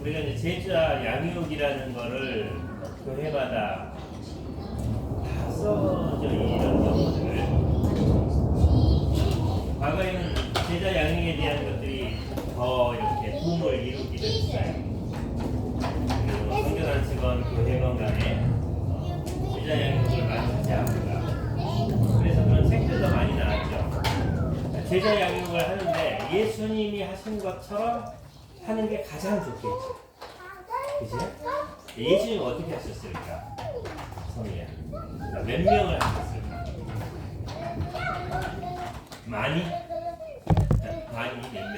우리가 이제 제자 양육이라는 거를 교회마다 다 써져 이런 경우들. 과거에는 제자 양육에 대한 것들이 더 이렇게 붐을 이루기도 했어요. 그리고 성전안식원, 교회건 간에 제자 양육을 많이 하지 않는다. 그래서 그런 책들도 많이 나왔죠. 제자 양육을 하는데 예수님이 하신 것처럼 하는 게 가장 좋겠죠. 그치? 예수님 어떻게 하셨을까? 성이야. 몇 명을 하셨을까? 많이? 많이 몇 명?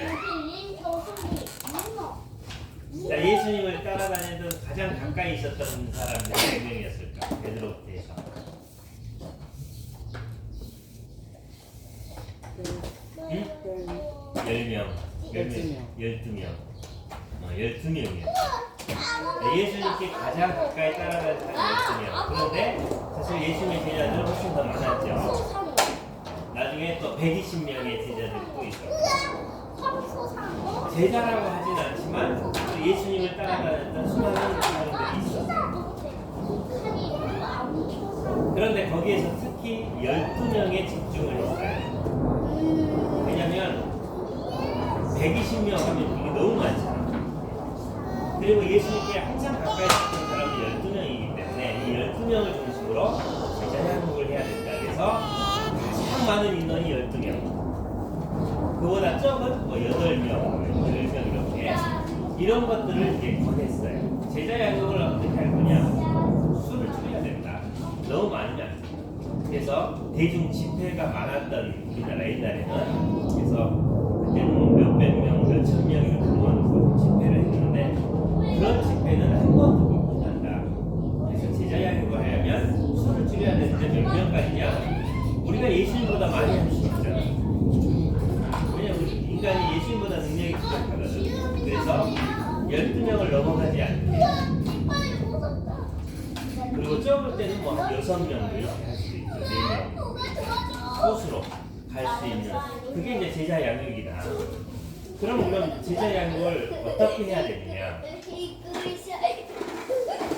자, 예수님을 따라다니던 가장 가까이 있었던 사람들이 몇 명이었을까? 베드로부터해서 10명, 12명, 12명이요. 예수님께 가장 가까이 따라다니는 12명. 그런데 사실 예수님의 제자들은 훨씬 더 많았죠. 나중에 또 120명의 제자들이 또 있었고. 제자라고 하진 않지만 예수님을 따라다녔던 수많은 사람들이 있었어요. 그런데 거기에서 특히 12명에 집중을 했어요. 왜냐면 120명 하면 이게 너무 많잖아. 그리고 예수님께 항상 가까이 있었던 사람이 12명이기 때문에 이 12명을 중심으로 제자 양육을 해야 된다. 그래서 가장 많은 인원이 12명. 그보다 적은 8명, 10명 이렇게 이런 것들을 이제 권했어요. 제자 양육을 어떻게 할 거냐? 수를 줄여야 된다. 너무 많으면 안 돼. 그래서 대중 집회가 많았던 우리나라 옛날에는 그래서 그때는 몇백 명, 몇천 명 이렇게 모아놓고 집회를 했는데 그런 집회는 한 번도 못 한다. 그래서 제자 양육을 하려면 수를 줄여야 되는데 몇 명까지냐? 우리가 예수님보다 많이 할 수 있잖아. 왜냐면 인간이 예수님보다 능력이 부족하거든. 그래서 12명을 넘어가지 않게. 그리고 적을 때는 뭐 6명 이렇게 할 수 있죠. 4명. 소수로 갈 수 있는. 그게 이제 제자 양육이다. 그럼 제자 양육을 어떻게 해야 되느냐?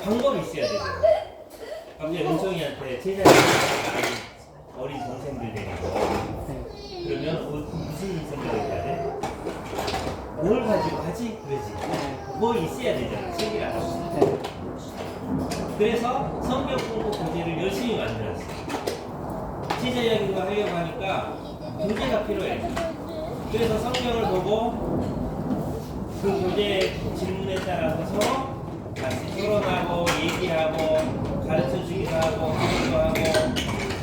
방법이 있어야 되죠. 갑자기 은총이한테 제자 양육을 어린 동생들 데리고 그러면 무슨 생각을 해야 돼? 뭘 가지고 하지? 그러지. 뭐 있어야 되잖아. 책이라도. 그래서 성경 공부 교재를 열심히 만들었어요. 제자 양육을 하려고 하니까 교재가 필요해. 그래서 성경을 보고 그 교재 질문에 따라서 서로 같이 토론하고 얘기하고 가르쳐주기도 하고 하기도 하고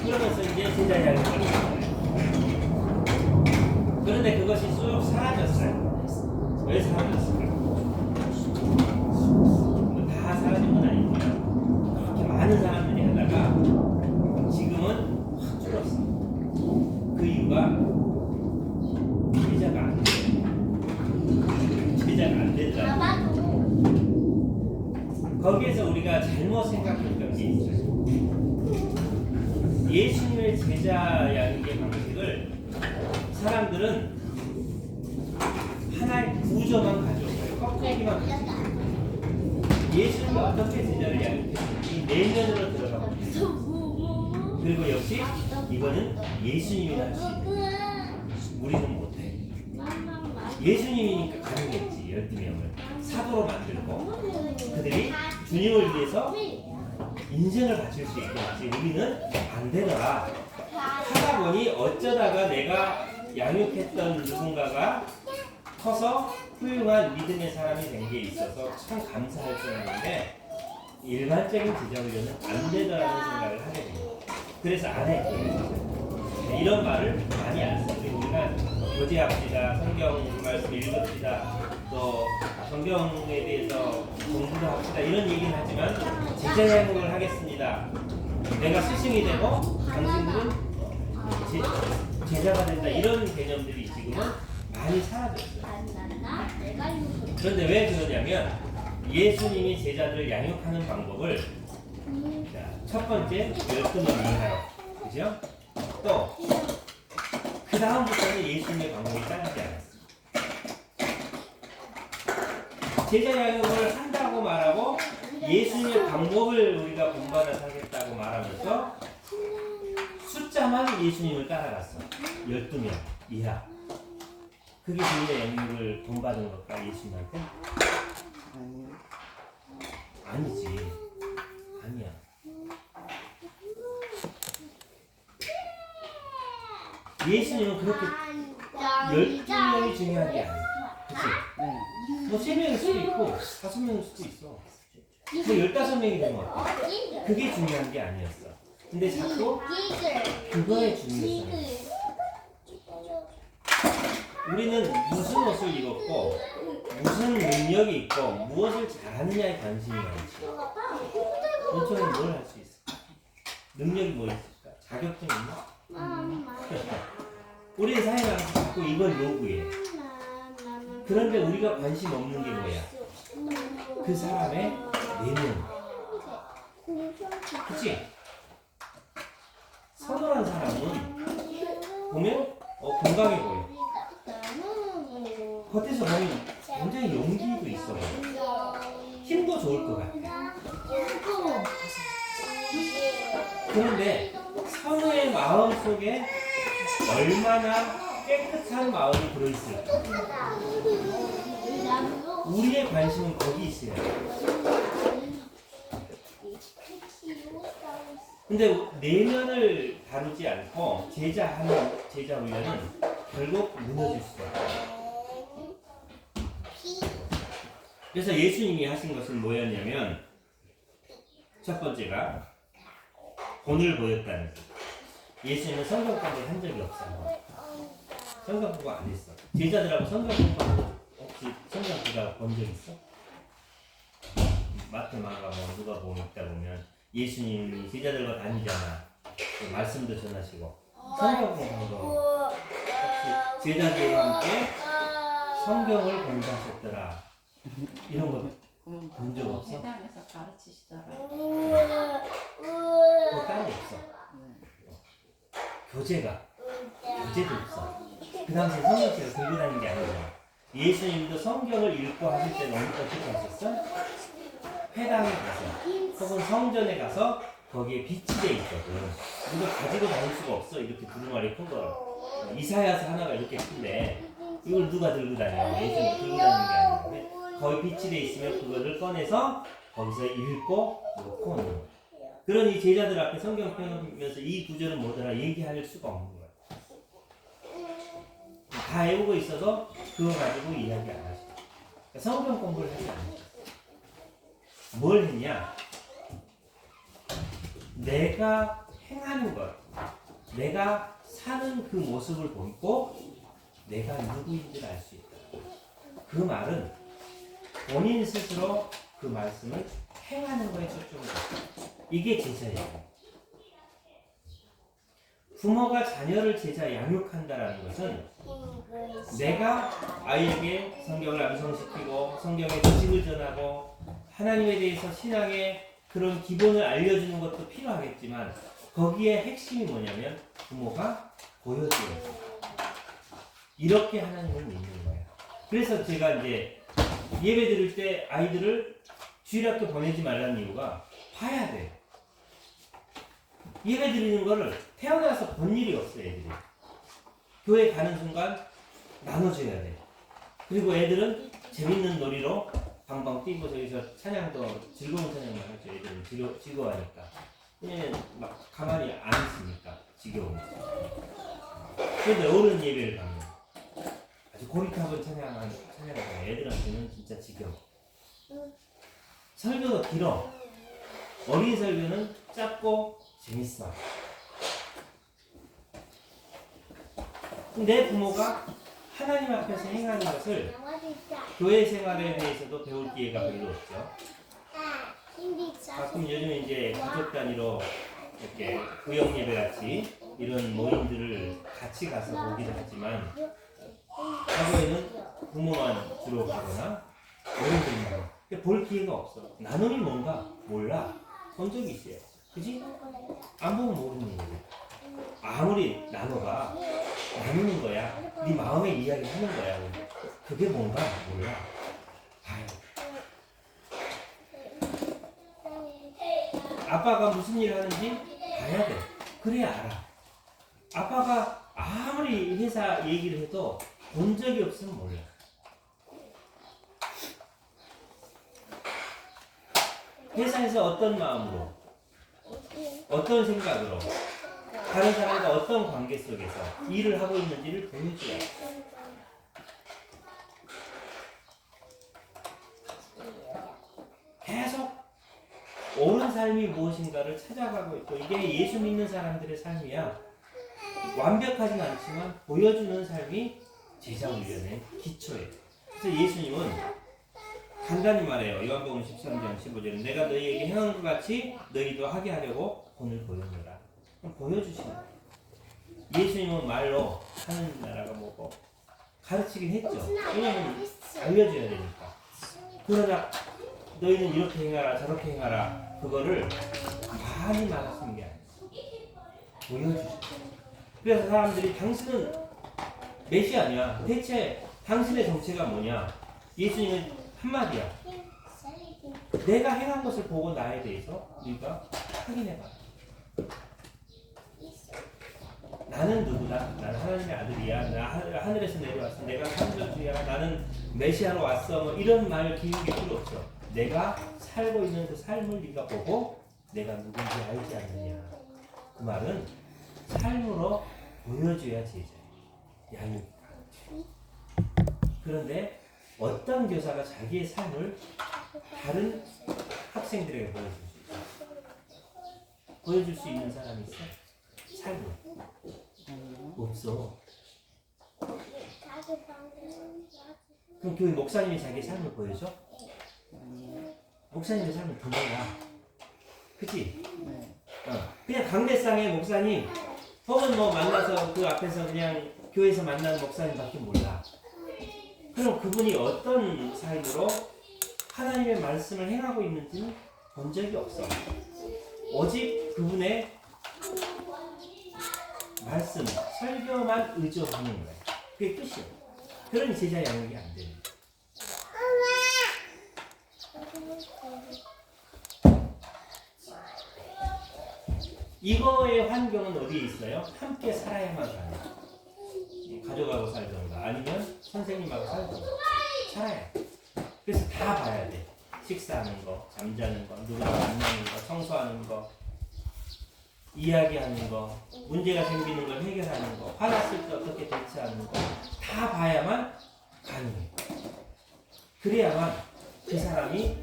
그러면서 이제 제자 양육을 했어요. 그런데 그것이 쑥 사라졌어요. 왜 사라졌을까? 다 사라진 건 아니고요. 그렇게 많은 사람들이 하다가 지금은 확 줄었어. 그 이유가 제자가 안 돼. 제자가 안 되더라고. 거기에서 우리가 잘못 생각했던 게 있어요. 예수님의 제자 양육의 방식을 사람들은 하나의 구조만 가져오고요. 껍데기만 가져오고요. 예수님이 어떻게 제자를 양육했는지 내면으로 들어가고 있어요. 그리고 역시 이거는 예수님이 할 수 있는 우리는 못해. 예수님이니까 가능했지. 12명을 사도로 만들고 그들이 주님을 위해서 인생을 바칠 수 있겠지. 우리는 안 되더라. 하다 보니 어쩌다가 내가 양육했던 누군가가 커서 훌륭한 믿음의 사람이 된 게 있어서 참 감사할 뿐인데 일반적인 제자훈련은 안 되더라는 생각을 하게 됩니다. 그래서 안 해. 이런 말을 많이 안 써. 우리가 교제합시다, 성경 말씀 읽읍시다, 또 성경에 대해서 공부도 합시다 이런 얘기는 하지만 제자 양육을 하겠습니다. 내가 스승이 되고 당신들은 제자가 된다 이런 개념들이 지금은 많이 사라졌어요. 그런데 왜 그러냐면 예수님이 제자들을 양육하는 방법을 첫 번째 12명 이하로 그죠? 또 그 다음부터는 예수님의 방법이 따르지 않았어요. 제자 양육을 한다고 말하고 예수님의 방법을 우리가 본받아서 하겠다고 말하면서 숫자만 예수님을 따라갔어. 12명 이하. 그게 제자 양육을 본받은 걸까 예수님한테? 아니지. 아니야. 예수님은 그렇게 12명이 중요한 게 아니야. 그치? 뭐 3명일 수도 있고 5명일 수도 있어. 뭐 15명이 되면 어때? 그게 중요한 게 아니었어. 근데 자꾸 그거에 중요했어. 우리는 무슨 옷을 입었고 무슨 능력이 있고 무엇을 잘하느냐에 관심이 많지. 너처럼 뭘 할 수 있을까? 능력이 뭐 있을까? 자격증 있나? 우리 사회는 자꾸 이걸 요구해. 그런데 우리가 관심 없는 게 뭐야? 그 사람의 내면. 그치? 선호한 사람은 보면 건강해 보여. 겉에서 보면 굉장히 용기도 있어요. 힘도 좋을 것 같아. 그런데 선우의 마음 속에 얼마나 깨끗한 마음이 들어있을까? 우리의 관심은 거기 있어야 돼. 근데 내면을 다루지 않고 제자 훈련은 결국 무너질 수가 있어요. 그래서 예수님이 하신 것은 뭐였냐면 첫 번째가 본을 보였다는 것. 예수님은 성경 공부를 한 적이 없어요. 성경 공부 안 했어. 제자들하고 성경 공부 혹시 성경 보다가 본 적 있어? 마태, 마가, 누가 보면 있다 보면 예수님이 제자들과 다니잖아. 말씀도 전하시고 성경 공부도 혹시 제자들과 함께 성경을 공부하셨더라. 이런 거 본 적 없어? 세상에서 가르치시더라고요. 그거 따로 없어. 교제도 없어. 그 당시에 성경책을 들고 다니는 게 아니잖아. 예수님도 성경을 읽고 하실 때는 어떻게 하셨어? 회당에 가서 혹은 성전에 가서 거기에 빛이 돼 있거든. 이거 가지고 다닐 수가 없어. 이렇게 두루마리 큰 거. 이사야서 하나가 이렇게 큰데 이걸 누가 들고 다녀? 예수님 들고 다니는 게 아닌데 거기 빛이 돼 있으면 그거를 꺼내서 거기서 읽고 놓고 오는 거야. 그런 이 제자들 앞에 성경 펴면서 이 구절은 뭐더라 얘기할 수가 없는 거야. 다 외우고 있어서 그거 가지고 이야기 안 하죠. 그러니까 성경 공부를 하지 않죠. 뭘 했냐? 내가 행하는 것, 내가 사는 그 모습을 보고 내가 누구인지를 알 수 있다. 그 말은 본인 스스로 그 말씀을 행하는 거에 초점을 뒀다. 이게 제자예요. 부모가 자녀를 제자 양육한다라는 것은 내가 아이에게 성경을 암송시키고 성경의 지식을 전하고 하나님에 대해서 신앙의 그런 기본을 알려주는 것도 필요하겠지만 거기에 핵심이 뭐냐면 부모가 보여줘야 돼. 이렇게 하나님을 믿는 거야. 그래서 제가 이제 예배 드릴 때 아이들을 주일학교 보내지 말라는 이유가 봐야 돼. 예배 드리는 거를 태어나서 본 일이 없어 애들이. 교회 가는 순간 나눠줘야 돼. 그리고 애들은 재밌는 놀이로 방방 뛰고 저기서 찬양도 즐거운 찬양만 하죠. 애들은 즐거워하니까. 왜냐면 막 가만히 안 있으니까 지겨우니까. 그런데 어른 예배를 가면 아주 고리타분 찬양하는 애들한테는 진짜 지겨워. 설교도 길어. 어린 설교는 짧고 재밌어. 내 부모가 하나님 앞에서 행하는 것을 교회 생활에 대해서도 배울 기회가 별로 없죠. 가끔 요즘 이제 가족 단위로 이렇게 구역 예배 같이 이런 모임들을 같이 가서 보기도 하지만 과거에는 부모만 주로 가거나 어른들만 볼 기회가 없어. 나눔이 뭔가 몰라. 본 적이 있어요. 그지? 안 보면 모르는 거지. 아무리 나눠가 나누는 거야. 네 마음의 이야기 하는 거야. 그게 뭔가 몰라. 아유, 아빠가 무슨 일을 하는지 봐야 돼. 그래야 알아. 아빠가 아무리 회사 얘기를 해도 본 적이 없으면 몰라. 회사에서 어떤 마음으로, 어떤 생각으로, 다른 사람과 어떤 관계 속에서 일을 하고 있는지를 보여줘야 돼. 계속 옳은 삶이 무엇인가를 찾아가고 있고, 이게 예수 믿는 사람들의 삶이야. 완벽하진 않지만 보여주는 삶이 제자 훈련의 기초예요. 그래서 예수님은 간단히 말해요. 요한복음 13장 15절은 내가 너희에게 행한 것 같이 너희도 하게 하려고 본을 보여주라. 보여주시는 거예요. 예수님은 말로 하는 나라가 뭐고 가르치긴 했죠. 왜냐하면 알려줘야 되니까. 그러나 너희는 이렇게 행하라 저렇게 행하라 그거를 많이 말하시는 게 아니에요. 보여주시는 거예요. 그래서 사람들이 당신은 메시아냐? 대체 당신의 정체가 뭐냐? 예수님은 한마디야. 내가 행한 것을 보고 나에 대해서 네가 확인해봐. 나는 누구다? 나는 하나님의 아들이야. 나 하늘에서 내려왔어. 내가 창조주야. 나는 메시아로 왔어. 뭐 이런 말 기울일 필요 없어. 내가 살고 있는 그 삶을 네가 보고 내가 누군지 알지 않느냐. 그 말은 삶으로 보여줘야 제자야. 양육. 그런데 어떤 교사가 자기의 삶을 다른 학생들에게 보여줄 수 있어? 보여줄 수 있는 사람이 있어? 삶을. 없어. 그럼 교회 목사님이 자기 삶을 보여줘? 목사님의 삶은 드물어. 그치? 그냥 강대상의 목사님 혹은 뭐 만나서 그 앞에서 그냥 교회에서 만나는 목사님밖에 몰라. 그럼 그분이 어떤 삶으로 하나님의 말씀을 행하고 있는지는 본 적이 없어. 오직 그분의 말씀, 설교만 의존하는 거야. 그게 끝이야. 그런 제자 양육이 안 되는 거야. 이거의 환경은 어디에 있어요? 함께 살아야만 가요. 가족하고 살던가 아니면 선생님하고 살던가 살아야 돼. 그래서 다 봐야 돼. 식사하는 거, 잠자는 거, 누구랑 만나는 거, 청소하는 거, 이야기하는 거, 문제가 생기는 걸 해결하는 거, 화났을 때 어떻게 대처하는 거 다 봐야만 가능해. 그래야만 그 사람이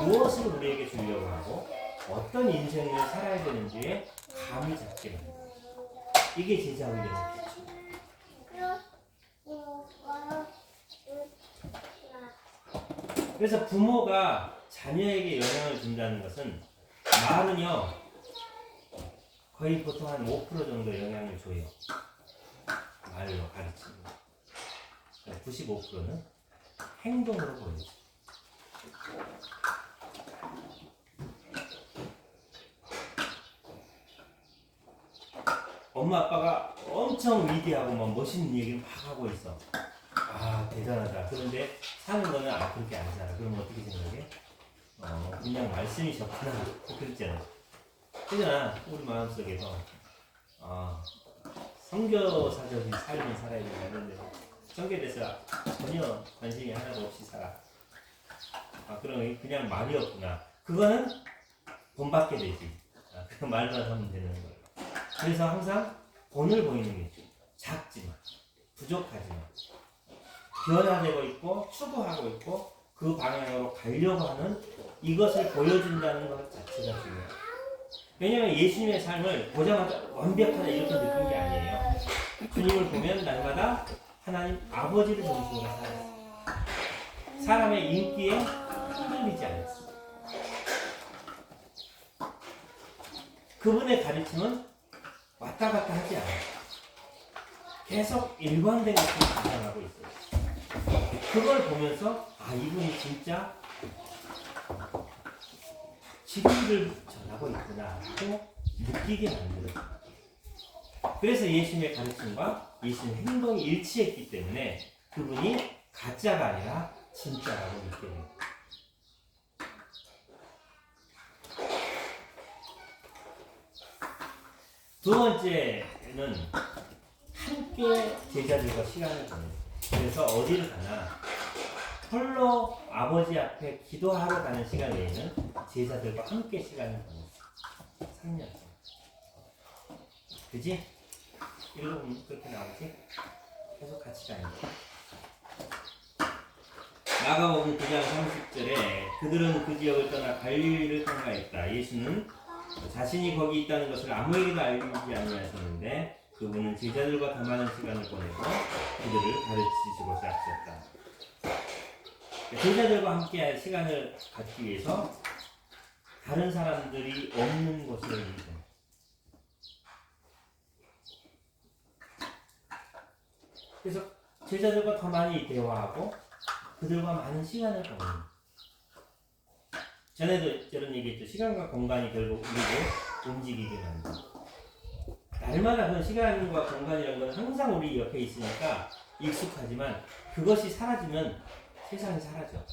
무엇을 우리에게 주려고 하고 어떤 인생을 살아야 되는지에 감이 잡게 됩니다. 이게 제자 훈련의 기초. 그래서 부모가 자녀에게 영향을 준다는 것은 말은요 거의 보통 한 5% 정도 영향을 줘요. 말로 가르치는 거. 95%는 행동으로 보여줘. 엄마 아빠가 엄청 위대하고 막 멋있는 얘기를 막 하고 있어. 아 대단하다. 그런데 사는 거는 그렇게 안 살아. 그러면 어떻게 생각해? 그냥 말씀이 좋구나. 그랬잖아. 그잖아. 우리 마음속에서 선교사적인 삶을 살아야 되는데 성경에 대해서 전혀 관심이 하나도 없이 살아. 그럼 그냥 말이었구나. 그거는 본받게 되지. 그냥 말만 하면 되는 거예요. 그래서 항상 본을 보이는 게 좋아. 작지만 부족하지만 변화되고 있고 추구하고 있고 그 방향으로 가려고 하는 이것을 보여준다는 것 자체가 중요해요. 왜냐하면 예수님의 삶을 보자마자 완벽하다 이렇게 느낀 게 아니에요. 주님을 보면 날마다 하나님 아버지를 중심으로 살았어요. 사람의 인기에 흔들리지 않았어요. 그분의 가르침은 왔다 갔다 하지 않아요. 계속 일관된 것을 주장하고 있어요. 그걸 보면서 이분이 진짜 진리를 전하고 있구나 하고 느끼게 만들어요. 그래서 예수님의 가르침과 예수님의 행동이 일치했기 때문에 그분이 가짜가 아니라 진짜라고 느껴요. 두 번째는 함께 제자들과 시간을 보내요. 그래서 어디를 가나 홀로 아버지 앞에 기도하러 가는 시간 외에는 제자들과 함께 시간을 보냈어요. 3년. 그지? 읽어보면 그렇게 나오지? 계속 같이 다니는 거야. 마가복음 9장 30절에 그들은 그 지역을 떠나 갈릴리를 통과했다. 예수는 자신이 거기 있다는 것을 아무에게도 알리지 아니하셨는데 그분은 제자들과 더 많은 시간을 보내고 그들을 가르치시고자 하셨다. 제자들과 함께 시간을 갖기 위해서 다른 사람들이 없는 곳을 이동. 그래서 제자들과 더 많이 대화하고 그들과 많은 시간을 보내는. 전에도 이런 얘기했죠. 시간과 공간이 결국 우리를 움직이게 만든다. 날마다 그 시간과 공간이라는 건 항상 우리 옆에 있으니까 익숙하지만 그것이 사라지면 세상이 사라져.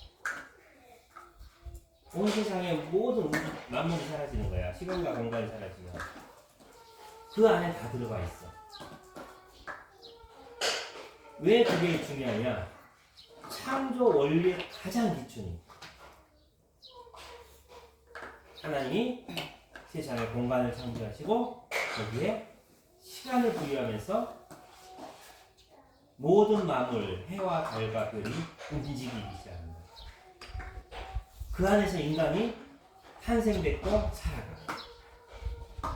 온 세상의 모든 만물이 사라지는 거야. 시간과 공간이 사라지면. 그 안에 다 들어가 있어. 왜 그게 중요하냐? 창조 원리의 가장 기초니. 하나님이 세상의 공간을 창조하시고 거기에 시간을 부여하면서 모든 만물, 해와 달과 별이 움직이기 시작합니다. 그 안에서 인간이 탄생됐고 살아가.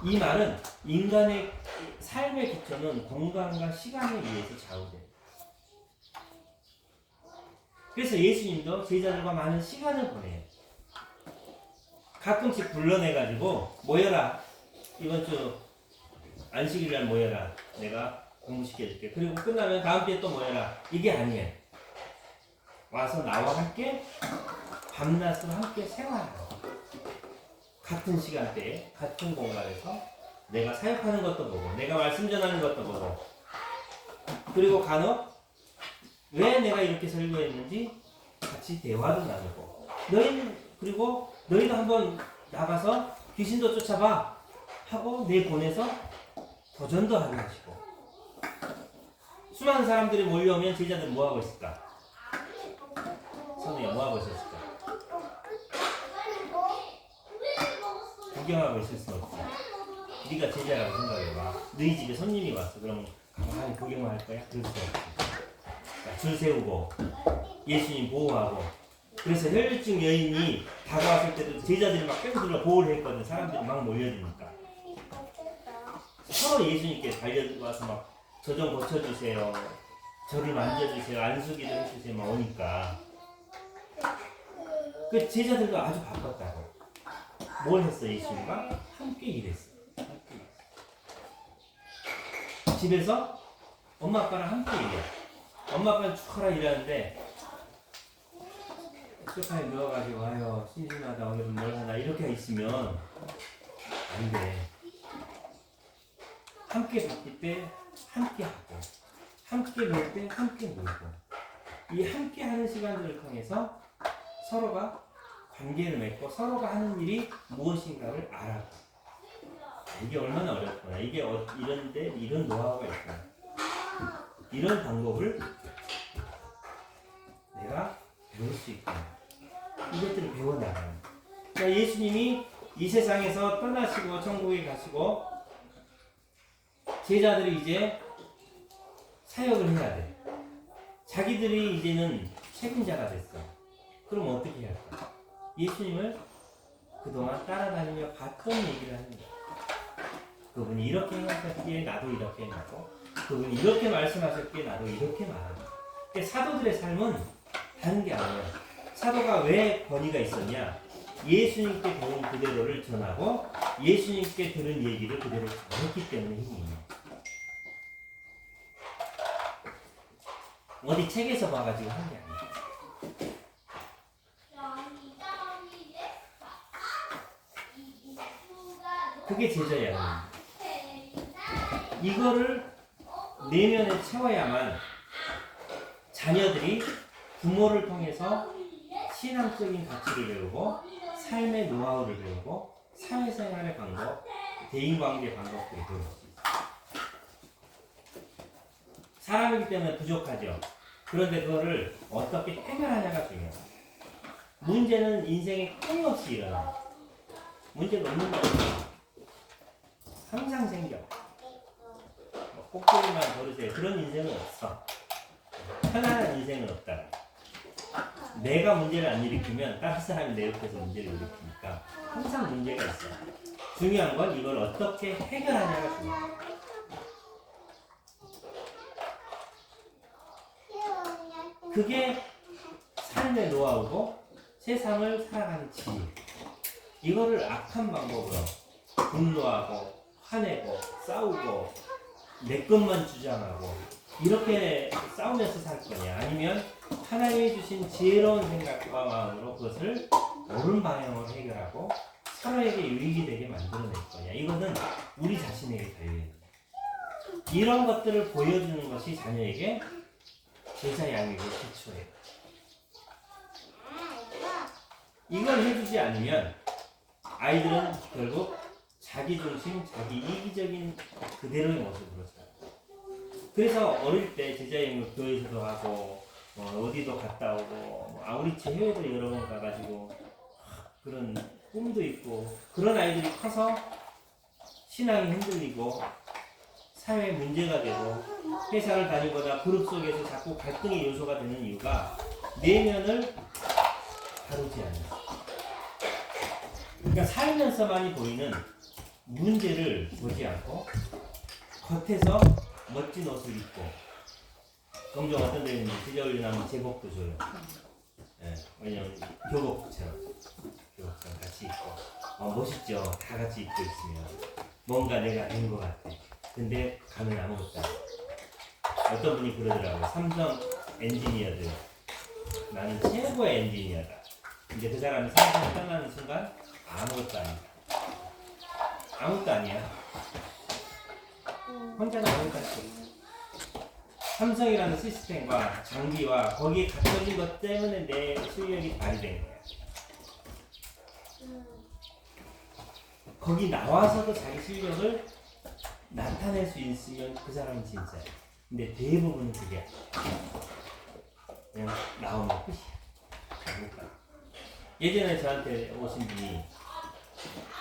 이 말은 인간의 삶의 기초는 공간과 시간에 의해서 좌우돼요. 그래서 예수님도 제자들과 많은 시간을 보내요. 가끔씩 불러내가지고 모여라. 이번 주 안식일날 모여라. 내가 공부시켜줄게. 그리고 끝나면 다음 주에 또 모여라. 이게 아니에요. 와서 나와 함께 밤낮으로 함께 생활하고 같은 시간대에 같은 공간에서 내가 사역하는 것도 보고 내가 말씀 전하는 것도 보고 그리고 간혹 왜 내가 이렇게 설교했는지 같이 대화도 나누고 그리고 너희도 한번 나가서 귀신도 쫓아봐 하고 내보내서 도전도 하게 하시고 수많은 사람들이 몰려오면 제자들은 뭐하고 있을까? 선우야 뭐하고 있었을까? 구경하고 있을 수 없지. 네가 제자라고 생각해봐. 너희 집에 손님이 왔어. 그러면 가만히 구경만 할 거야? 그럴 수 없지. 줄 세우고 예수님 보호하고 그래서 혈류증 여인이 다가왔을 때도 제자들이 막 뺑들러 보호를 했거든. 사람들이 막 몰려드니까 서로 예수님께 달려와서 막 저 좀 고쳐주세요, 저를 만져주세요, 안수기도 해주세요 막 오니까 그 제자들도 아주 바빴다고. 뭘 했어? 예수님과 함께 일했어. 집에서 엄마 아빠랑 함께 일해. 엄마 아빠는 축하라 일하는데 소파에 누워가지고 아유 심심하다 오늘은 뭘 하나 이렇게 있으면 안 돼. 함께 바쁠 때 함께 하고 함께 놀 때 함께 놀고 이 함께 하는 시간들을 통해서 서로가 관계를 맺고 서로가 하는 일이 무엇인가를 알아가. 이게 얼마나 어렵구나. 이게 이런데 이런 노하우가 있구나. 이런 방법을 내가 배울 수 있구나. 이것들을 배워나가는. 그러니까 예수님이 이 세상에서 떠나시고 천국에 가시고 제자들이 이제 사역을 해야 돼. 자기들이 이제는 책임자가 됐어. 그럼 어떻게 해야 할까? 예수님을 그동안 따라다니며 봤던 얘기를 하는 거야. 그분이 이렇게 행하셨기에 나도 이렇게 행하고 그분이 이렇게 말씀하셨기에 나도 이렇게 말하고. 그러니까 사도들의 삶은 다른 게 아니야. 사도가 왜 권위가 있었냐? 예수님께 배운 그대로를 전하고 예수님께 들은 얘기를 그대로 전했기 때문에 힘이 있는. 어디 책에서 봐가지고 한 게 아니야. 그게 제자야. 이거를 내면에 채워야만 자녀들이 부모를 통해서 신앙적인 가치를 배우고 삶의 노하우를 배우고 사회생활의 방법, 대인관계 방법들을 배울 수 있어요. 사람이기 때문에 부족하죠. 그런데 그거를 어떻게 해결하냐가 중요해요. 문제는 인생에 끊임없이 일어나요. 문제가 없는 거 없어요. 항상 생겨. 뭐 꼭두기만 버르세요. 그런 인생은 없어. 편안한 인생은 없다. 내가 문제를 안 일으키면 다른 사람이 내 옆에서 문제를 일으키니까 항상 문제가 있어. 중요한 건 이걸 어떻게 해결하냐가 중요해요. 그게 삶의 노하우고 세상을 살아가는 지혜. 이거를 악한 방법으로 분노하고 화내고 싸우고 내 것만 주장하고 이렇게 싸우면서 살 거냐, 아니면 하나님이 주신 지혜로운 생각과 마음으로 그것을 옳은 방향으로 해결하고 서로에게 유익이 되게 만들어낼 거냐. 이거는 우리 자신에게 달려있는 거예요. 이런 것들을 보여주는 것이 자녀에게 제자 양육의 기초예요. 이걸 해주지 않으면 아이들은 결국 자기 중심, 자기 이기적인 그대로의 모습으로 살아요. 그래서 어릴 때 제자양육 교회에서도 하고 어디도 갔다 오고 아우리치 해외도 여러 번 가가지고 그런 꿈도 있고, 그런 아이들이 커서 신앙이 흔들리고 사회에 문제가 되고 회사를 다니거나 그룹 속에서 자꾸 갈등의 요소가 되는 이유가 내면을 다루지 않아요. 그러니까 살면서만이 보이는 문제를 보지 않고 겉에서 멋진 옷을 입고, 종종 어떤 데는 지저 올려놓으면 제복도 줘요. 예, 왜냐면 교복처럼 같이 입고 멋있죠. 다 같이 입고 있으면 뭔가 내가 된 것 같아. 근데 가면 아무것도 안 해. 어떤 분이 그러더라고요. 삼성 엔지니어들, 나는 최고의 엔지니어다. 근데 그 사람이 삼성을 떠나는 순간 아무것도 아니다. 아무것도 아니야. 혼자는 아무것도 아니야. 삼성이라는 시스템과 장비와 거기에 갖춰진 것 때문에 내 실력이 발휘된 거야. 거기 나와서도 자기 실력을 나타낼 수 있으면 그 사람은 진짜야. 근데 대부분은 그게 그냥 나오면 끝이야. 그러니까 예전에 저한테 오신 분이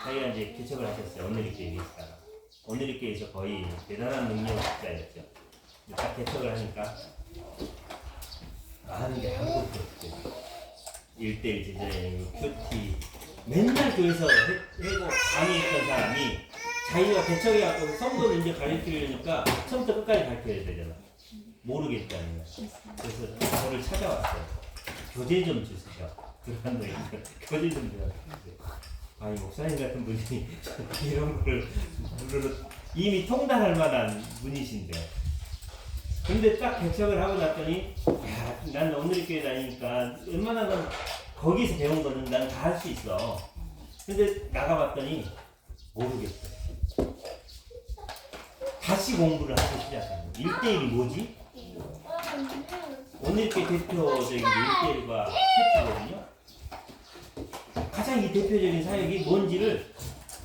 자기가 이제 개척을 하셨어요. 오늘리교에 계시다가. 오늘리교에서 거의 대단한 능력자였죠. 딱 개척을 하니까 아는 게 아무것도 없고 1대1 제자의 큐티 맨날 교회에서 해고 강의했던 사람이 자기가 개척해갖고 성도를 이제 가르치려니까 처음부터 끝까지 가르쳐야 되잖아. 모르겠다는 거야. 그래서 저를 찾아왔어요. 교재 좀 주세요. 그런 거 있어요. 교재 좀 주세요. 아니 목사님 같은 분이 이런 걸 이미 통달할 만한 분이신데, 근데 딱 개척을 하고 났더니 야, 난 오늘리교회 다니니까 웬만한 건 거기서 배운 거는 난 다 할 수 있어. 근데 나가봤더니 모르겠어. 다시 공부를 하기 시작하는 거야. 1대1이 뭐지? 오늘리교회 대표적인 1대1과 패치거든요. 가장 이 대표적인 사역이 뭔지를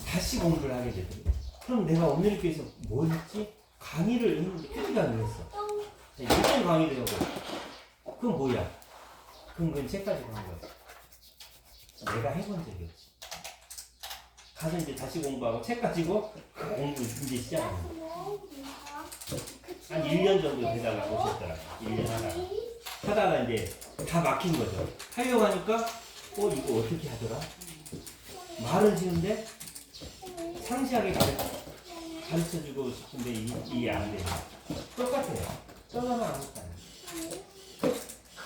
다시 공부를 하게 되더라고요. 그럼 내가 오늘리교회에서 뭘 했지? 강의를 했는데 큐티 강의를 했어. 1대1 강의를 하고. 그건 뭐야? 그건 책 가지고 한 거야. 내가 해본 적이 없지. 가서 이제 다시 공부하고 책 가지고 그 공부 이제 시작하는 거야. 한 1년 정도 되다가 오셨더라고요. 1년 하다가 이제 다 막힌 거죠. 하려고 하니까 이거 어떻게 하더라? 말은 쉬운데 상세하게 가르쳐주고 싶은데 이해 안 돼요. 똑같아요. 써가면 아무것도 안 해요.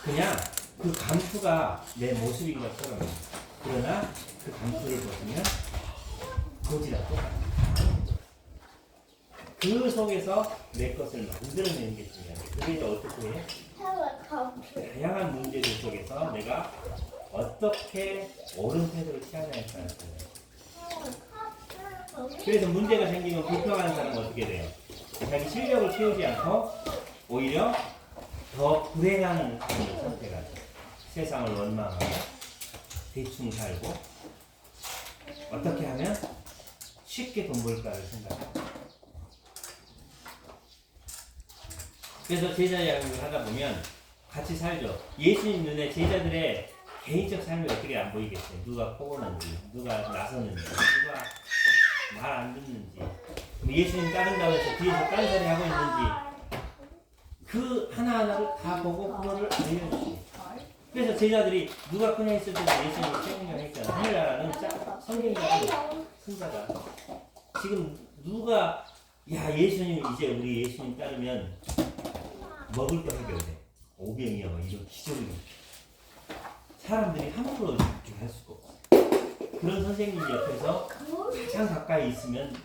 그냥 그 감투가 내 모습인 것처럼, 그러나 그 감투를 벗으면 고지랑 똑같아요. 그 속에서 내 것을 만들어내는 게 중요한데, 그게 이제 어떻게 해? 다양한 문제들 속에서 내가 어떻게 옳은 태도를 취하냐에 따라서. 그래서 문제가 생기면 불평하는 사람은 어떻게 돼요? 자기 실력을 키우지 않고 오히려 더 불행한 삶을 선택하죠. 세상을 원망하고 대충 살고 어떻게 하면 쉽게 돈 벌까를 생각해요. 그래서 제자 양육을 하다 보면 같이 살죠. 예수님 눈에 제자들의 개인적 삶이 어떻게 안 보이겠어요? 누가 포근한지, 누가 나서는지, 누가 말 안 듣는지, 예수님 따른다고 해서 뒤에서 딴소리 하고 있는지 그 하나하나를 다 보고 그거를 알려주시. 그래서 제자들이 누가 크냐 했을 때도 예수님이 책임을 했잖아. 하늘나라는 성경이라는 승자가 지금 누가 야 예수님 이제 우리 예수님 따르면 먹을 거 해결돼. 오병이어 이런 기적이 사람들이 함부로 할 수가 없어. 그런 선생님 옆에서 가장 가까이 있으면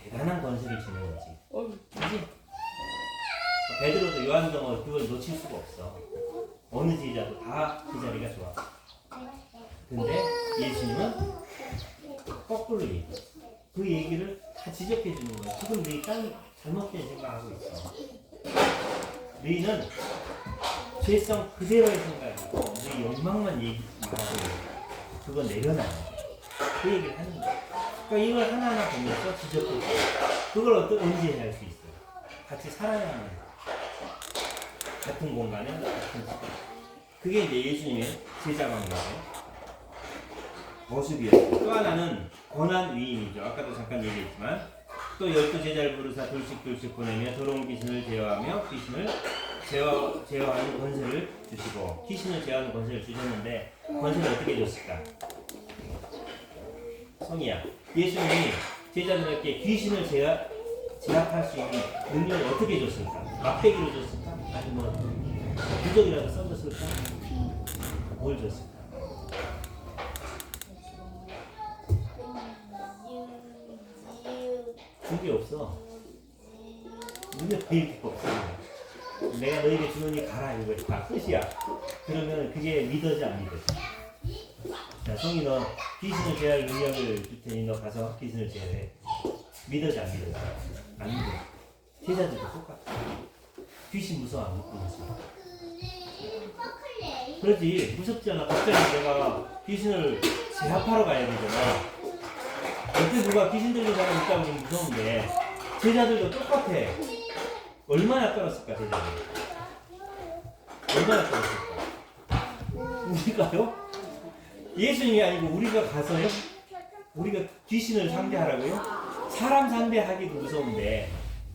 대단한 권세를 주는 거지. 그지? 베드로도 요한도 그걸 놓칠 수가 없어. 어느 제자도 다 그 자리가 좋아. 근데 예수님은 거꾸로 얘기해. 그 얘기를 다 지적해 주는 거야. 지금 너희 잘못된 생각하고 있어. 너희는 죄성 그대로의 생각이고 너희 욕망만 말하고 그거 내려놔야 돼. 그 얘기를 하는 거야. 그러니까 이걸 하나하나 보면서 지적해 줘. 그걸 언제 할 수 있어? 같이 살아야만 같은 공간에 같은 시간. 그게 이제 예수님의 제자 관계의 모습이었어요. 또 하나는 권한 위임이죠. 아까도 잠깐 얘기했지만 또 12 제자를 부르사 둘씩 보내며 더러운 귀신을 제어하며 귀신을 제어하는 권세를 주시고 귀신을 제어하는 권세를 주셨는데 권세를 어떻게 줬을까? 성이야. 예수님이 제자들에게 귀신을 제압할 수 있는 능력을 어떻게 줬을까? 막대기로 줬을까? 아니 뭐 부적이라도 써줬을까? 뭘 줬을까? 그게 없어. 능력이 없어. 내가 너에게 주노니 가라 이거 다 끝이야. 그러면 그게 믿어지 안 믿어지? 자, 성이 너 귀신을 제어할 능력을 줄 테니 너 가서 귀신을 제어해. 믿어지 안 믿어지? 안 믿어. 제자들도 똑같아. 귀신 무서워 안 무서워? 그렇지. 무섭잖아. 갑자기 내가 귀신을 제압하러 가야 되잖아. 옆에 누가 귀신 들린 사람 있다고 하면 무서운데 제자들도 똑같아. 얼마나 떨었을까 제자들? 얼마나 떨었을까? 우리가요? 예수님이 아니고 우리가 가서요? 우리가 귀신을 상대하라고요? 사람 상대하기도 무서운데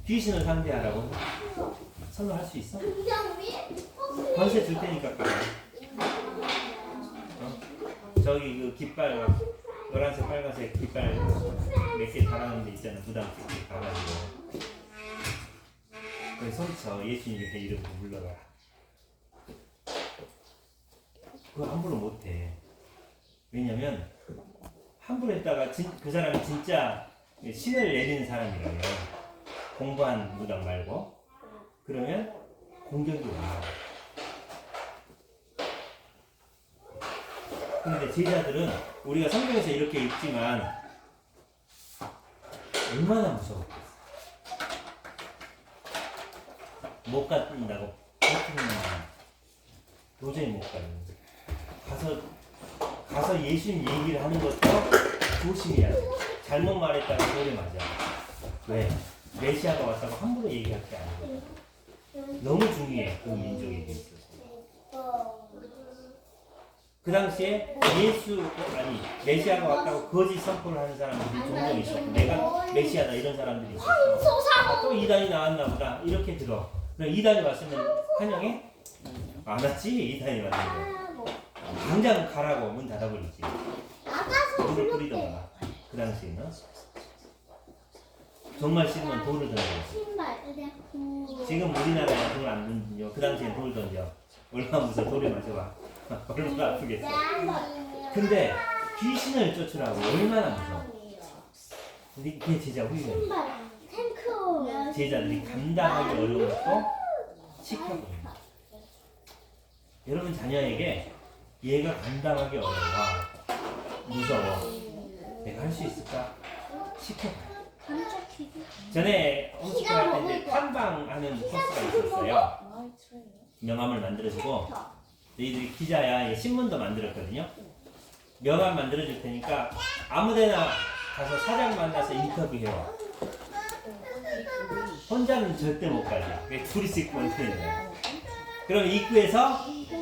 귀신을 상대하라고? 선언할 수 있어? 권세 줄 테니까 가라. 저기 그 깃발 노란색 빨간색 깃발 몇 개 달아놓은 데 있잖아. 부담스럽게 가가지고 거기 손쳐 예수님 옆에 이름 불러라. 그거 함부로 못해. 왜냐면 함부로 했다가 그 사람이 진짜 신을 내리는 사람이라면 공부한 무당 말고 그러면 공격이 와. 근데 제자들은 우리가 성경에서 이렇게 읽지만 얼마나 무서웠겠어. 못 간다고 버티는 도저히 못 가는. 가서 예수님 얘기를 하는 것도 조심해야 돼. 잘못 말했다가 소리 맞아. 왜? 메시아가 왔다고 함부로 얘기할 게 아니거든. 너무 중요해. 그 민족에게 있어서. 그 당시에 메시아가 왔다고 거짓 선포를 하는 사람들이 종종 있었고 내가 메시아다 이런 사람들이 있었어. 또 이단이 나왔나 보다 이렇게 들어. 그럼 이단이 왔으면 환영해? 안 왔지? 이단이 왔는데 당장 가라고 문 닫아버리지. 물을 뿌리던가. 그 당시에는 정말 싫으면 돌을 던져. 지금 우리나라에 돌을 안 던져. 그 당시엔 돌 던져. 얼마나 무서워. 돌에 맞아봐. 얼마나 아프겠어. 근데 귀신을 쫓으라고 얼마나 무서워. 근데 이게 제자 후유예요. 제자들이 감당하기 어려운 것도 시켜버려요. 여러분 자녀에게 얘가 감당하기 어려워. 무서워. 내가 할 수 있을까? 시켜봐요. 전에 홈스쿨 할 때 탐방하는 코스가 있었어요. 명함을 만들어주고 너희들이 기자야 신문도 만들었거든요. 명함 만들어줄 테니까 아무데나 가서 사장 만나서 인터뷰해와. 혼자는 절대 못 가지. 둘이서 입고 있는 거야. 그럼 입구에서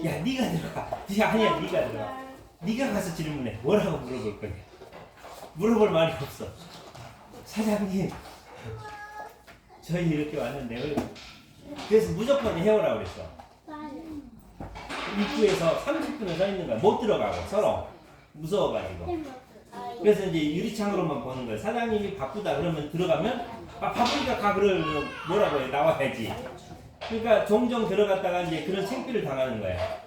야 네가 들어가. 아니야 네가 들어가. 네가 가서 질문해. 뭐라고 물어볼 거냐. 물어볼 말이 없어. 사장님 저희 이렇게 왔는데 그래서 무조건 해오라고 그랬어. 입구에서 30분을 서 있는 거야. 못 들어가고 서로 무서워가지고. 그래서 이제 유리창으로만 보는 거야. 사장님이 바쁘다 그러면 들어가면 바쁘니까 가 그러면 뭐라고 해. 나와야지. 그러니까 종종 들어갔다가 이제 그런 창피를 당하는 거야.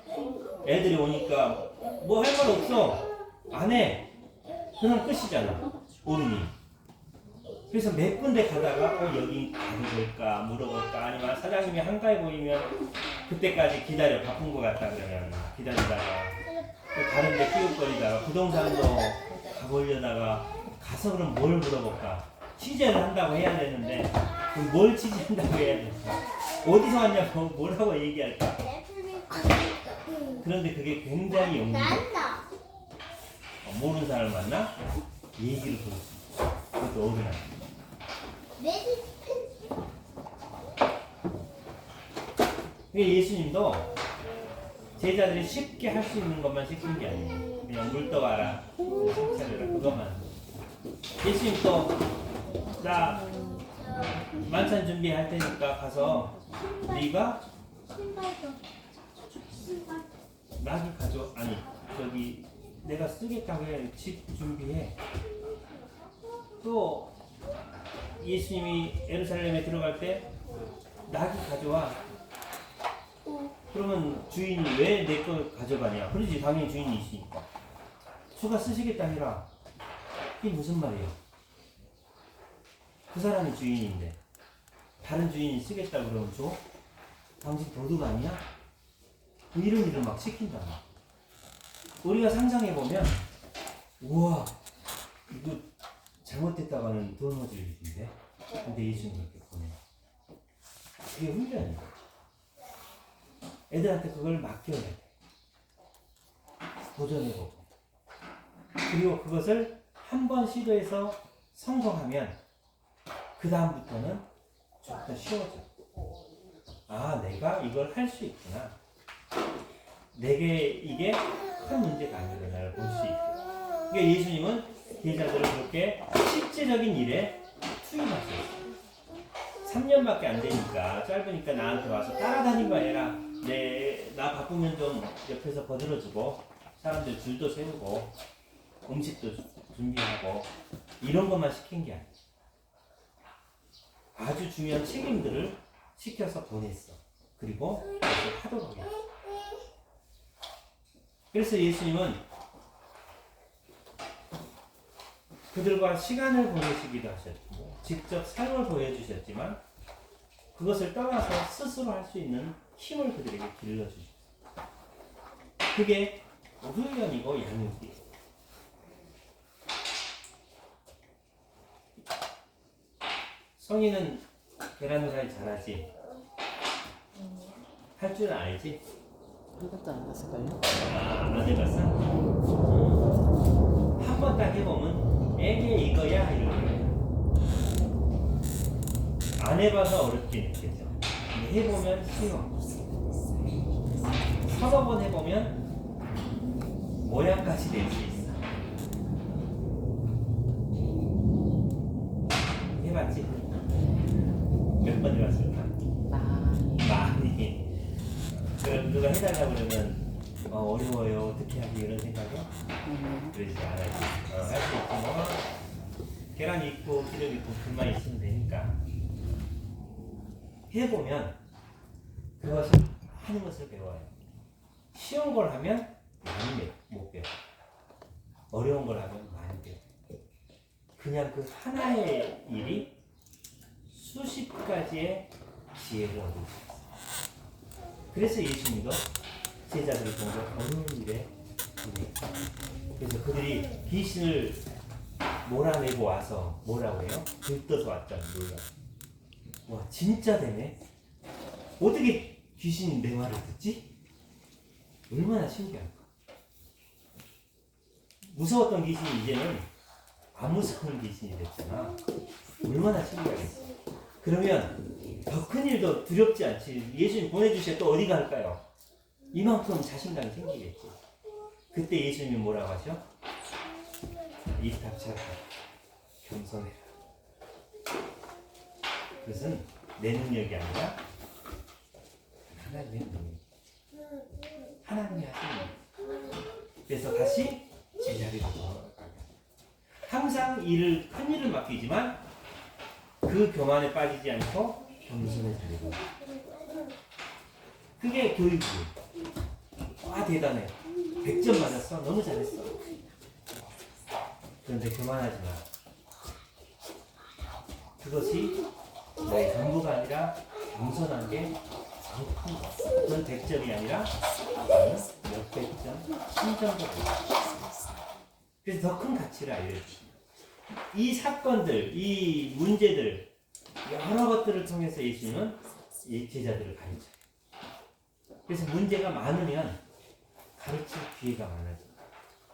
애들이 오니까 뭐 할 말 없어. 안 해. 그냥 끝이잖아. 어른이. 그래서 몇 군데 가다가 여기 가도 될까 물어볼까 아니면 사장님이 한가해 보이면 그때까지 기다려. 바쁜 거 같다 그러면 기다리다가 또 다른 데 끼웃거리다가 부동산도 가보려다가 가서 그럼 뭘 물어볼까. 취재를 한다고 해야 되는데 그럼 뭘 취재한다고 해야 될까. 어디서 왔냐고 뭐라고 얘기할까. 그런데 그게 굉장히 용기. 모르는 사람을 만나 얘기를 들을 수 있어. 그것도 어른한테. 예수님도 제자들이 쉽게 할 수 있는 것만 시키는 게 아니에요. 그냥 물 떠와라, 차려라 그것만. 예수님도 나 만찬 준비할 테니까 가서 네가 나기 가져. 아니 저기 내가 쓰겠다고 해. 집 준비해. 또 예수님이 예루살렘에 들어갈 때 낙이 가져와. 그러면 주인이 왜 내 걸 가져가냐? 그러지. 당연히 주인이 있으니까. 주가 쓰시겠다 해라. 이게 무슨 말이에요? 그 사람이 주인인데 다른 주인이 쓰겠다 그러면 줘? 당신 도둑 아니야? 이런 일을 막 시킨다. 우리가 상상해보면 우와 이거 잘못했다가는 돈 맞을 일인데 근데 예수님 이렇게 보내. 그게 훈련이야. 애들한테 그걸 맡겨야 돼. 도전해보고. 그리고 그것을 한 번 시도해서 성공하면 그 다음부터는 좀 더 쉬워져. 아 내가 이걸 할 수 있구나. 내게 이게 큰 문제가 아니구나를 볼 수 있게. 그러니까 예수님은 제자들을 그렇게 실제적인 일에 투입하셨어요. 3년밖에 안 되니까 짧으니까 나한테 와서 따라다니고 해라. 나 바쁘면 좀 옆에서 거들어주고 사람들 줄도 세우고 음식도 준비하고 이런 것만 시킨 게 아니야. 아주 중요한 책임들을 시켜서 보냈어. 그리고 그것을 하도록 했어. 그래서 예수님은 그들과 시간을 보내시기도 하셨고 직접 삶을 보여주셨지만 그것을 떠나서 스스로 할 수 있는 힘을 그들에게 길러주셨어요. 그게 훈련이고 양육이에요. 성인은 계란 후라이 잘하지? 할 줄 알지? 한 번도 안 봤을걸요? 안 해봤어? 한 번 딱 해보면 애게 이거야 이러는 거야. 안 해봐서 어렵게 느껴져. 근데 해보면 쉬워. 서너 번 해보면 모양까지 낼 수 있어. 해봤지? 몇 번 해봤을까? 많이. 그럼 누가 해달라고 그러면 어려워요. 어떻게 하지? 이런 생각이 그러지 않아야지. 할 수 있지 뭐. 계란 있고 기름 있고 불만 있으면 되니까. 해보면 그것을 하는 것을 배워요. 쉬운 걸 하면 많이 못 배워. 어려운 걸 하면 많이 배워. 그냥 그 하나의 일이 수십 가지의 지혜를 얻을 수 있어요. 그래서 예수님도 제자들을 보고 어려운 일에 그래서 그들이 귀신을 몰아내고 와서 뭐라고 해요? 들떠서 왔다는 놀라. 와 진짜 되네. 어떻게 귀신이 내 말을 듣지? 얼마나 신기할까. 무서웠던 귀신이 이제는 안 무서운 귀신이 됐잖아. 얼마나 신기하겠어. 그러면 더 큰 일도 두렵지 않지. 예수님 보내주셔 또 어디 갈까요? 이만큼 자신감이 생기겠지. 그때 예수님이 뭐라고 하셔? 입 닥쳐라. 겸손해라. 그것은 내 능력이 아니라 하나님의 능력. 하나님이 하시는 일. 그래서 다시 제자리로 돌아가게. 항상 큰 일을 맡기지만 그 교만에 빠지지 않고 겸손에 자리고. 그게 교육이에요. 와 대단해. 100점 맞았어. 너무 잘했어. 그런데 교만하지 마. 그것이 나의 전부가 아니라 겸손한 게 더 큰 거. 그건 100점이 아니라 몇백 점, 1000점도 되고. 그래서 더 큰 가치를 알려주십니다. 이 사건들, 이 문제들, 여러 것들을 통해서 예수님은 제자들을 가르쳐요. 그래서 문제가 많으면 가르칠 기회가 많아져.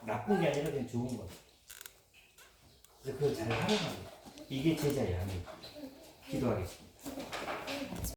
나쁜 게 아니라 그냥 좋은 거죠. 그래서 그걸 잘 활용합니다. 이게 제자의 함입니다. 기도하겠습니다.